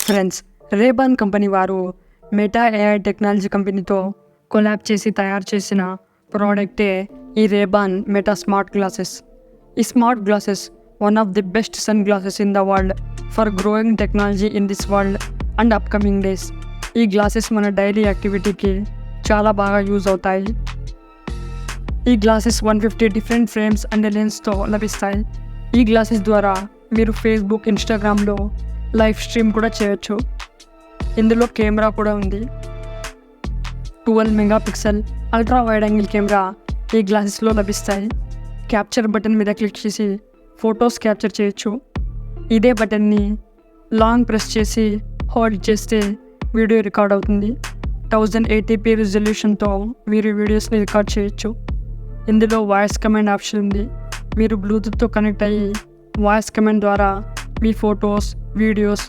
Friends, Ray-Ban company వారు meta AI technology కంపెనీతో collab చేసి తయారు చేసిన ప్రోడక్టే ఈ రేబాన్ మెటా స్మార్ట్ గ్లాసెస్. ఈ smart glasses one of the best sun glasses in the world for growing technology in this world and upcoming days. ఈ glasses మన daily యాక్టివిటీకి చాలా బాగా యూజ్ అవుతాయి. ఈ గ్లాసెస్ 150 డిఫరెంట్ ఫ్రేమ్స్ అండ్ లెన్స్తో లభిస్తాయి. ఈ glasses ద్వారా మీరు ఫేస్బుక్, ఇన్స్టాగ్రామ్లో లైవ్ స్ట్రీమ్ కూడా చేయొచ్చు. ఇందులో కెమెరా కూడా ఉంది. 12 megapixel ultra wide angle camera ఈ గ్లాసెస్లో లభిస్తాయి. క్యాప్చర్ బటన్ మీద క్లిక్ చేసి ఫొటోస్ క్యాప్చర్ చేయొచ్చు. ఇదే బటన్ని లాంగ్ ప్రెస్ చేసి హోల్డ్ చేస్తే వీడియో రికార్డ్ అవుతుంది. 1080p రిజల్యూషన్తో మీరు వీడియోస్ని రికార్డ్ చేయొచ్చు. ఇందులో వాయిస్ కమాండ్ ఆప్షన్ ఉంది. మీరు బ్లూటూత్తో కనెక్ట్ అయ్యి వాయిస్ కమాండ్ ద్వారా మీ ఫొటోస్, వీడియోస్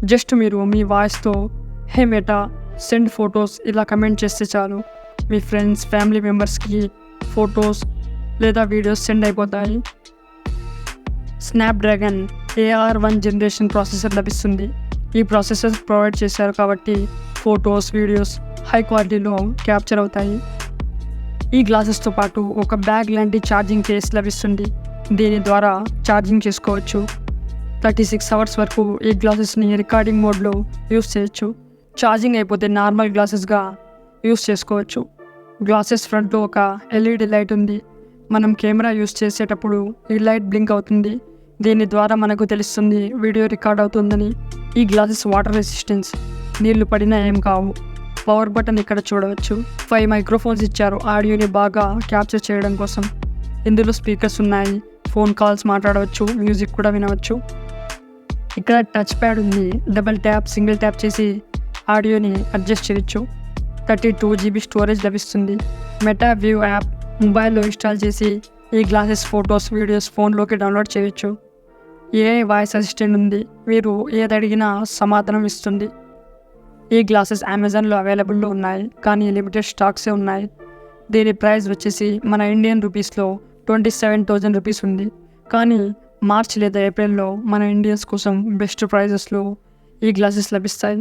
జస్ట్ మీరు మీ వాయిస్తో హే మెటా సెండ్ ఫొటోస్ ఇలా కమెంట్ చేస్తే చాలు. మీ ఫ్రెండ్స్, ఫ్యామిలీ మెంబర్స్కి ఫొటోస్ లేదా వీడియోస్ సెండ్ అయిపోతాయి. స్నాప్డ్రాగన్ AR1 జనరేషన్ ప్రాసెసర్ లభిస్తుంది. ఈ ప్రాసెసర్ ప్రొవైడ్ చేశారు కాబట్టి ఫొటోస్, వీడియోస్ హై క్వాలిటీలో క్యాప్చర్ అవుతాయి. ఈ గ్లాసెస్తో పాటు ఒక బ్యాగ్ లాంటి ఛార్జింగ్ కేస్ లభిస్తుంది. దీని ద్వారా ఛార్జింగ్ చేసుకోవచ్చు. 36 అవర్స్ వరకు ఈ గ్లాసెస్ని రికార్డింగ్ మోడ్లో యూస్ చేయొచ్చు. ఛార్జింగ్ అయిపోతే నార్మల్ గ్లాసెస్గా యూస్ చేసుకోవచ్చు. గ్లాసెస్ ఫ్రంట్లో ఒక LED లైట్ ఉంది. మనం కెమెరా యూస్ చేసేటప్పుడు ఈ లైట్ బ్లింక్ అవుతుంది. దీని ద్వారా మనకు తెలుస్తుంది వీడియో రికార్డ్ అవుతుందని. ఈ గ్లాసెస్ వాటర్ రెసిస్టెన్స్, నీళ్లు పడినా ఏం కావు. పవర్ బటన్ ఇక్కడ చూడవచ్చు. 5 మైక్రోఫోన్స్ ఇచ్చారు ఆడియోని బాగా క్యాప్చర్ చేయడం కోసం. ఇందులో స్పీకర్స్ ఉన్నాయి. ఫోన్ కాల్స్ మాట్లాడవచ్చు, మ్యూజిక్ కూడా వినవచ్చు. ఇక్కడ టచ్ ప్యాడ్ ఉంది. డబుల్ ట్యాప్, సింగిల్ ట్యాప్ చేసి ఆడియోని అడ్జస్ట్ చేయొచ్చు. 32 GB స్టోరేజ్ లభిస్తుంది. మెటా వ్యూ యాప్ మొబైల్లో ఇన్స్టాల్ చేసి ఈ గ్లాసెస్ ఫొటోస్, వీడియోస్ ఫోన్లోకి డౌన్లోడ్ చేయొచ్చు. AI వాయిస్ అసిస్టెంట్ ఉంది. మీరు ఏది అడిగినా సమాధానం ఇస్తుంది. ఈ గ్లాసెస్ అమెజాన్లో అవైలబుల్లో ఉన్నాయి, కానీ లిమిటెడ్ స్టాక్సే ఉన్నాయి. దీని ప్రైస్ వచ్చేసి మన ఇండియన్ రూపీస్లో 27,000 రూపీస్ ఉంది. కానీ మార్చ్ లేదా ఏప్రిల్లో మన ఇండియన్స్ కోసం బెస్ట్ ప్రైజెస్లో ఈ గ్లాసెస్ లభిస్తాయి.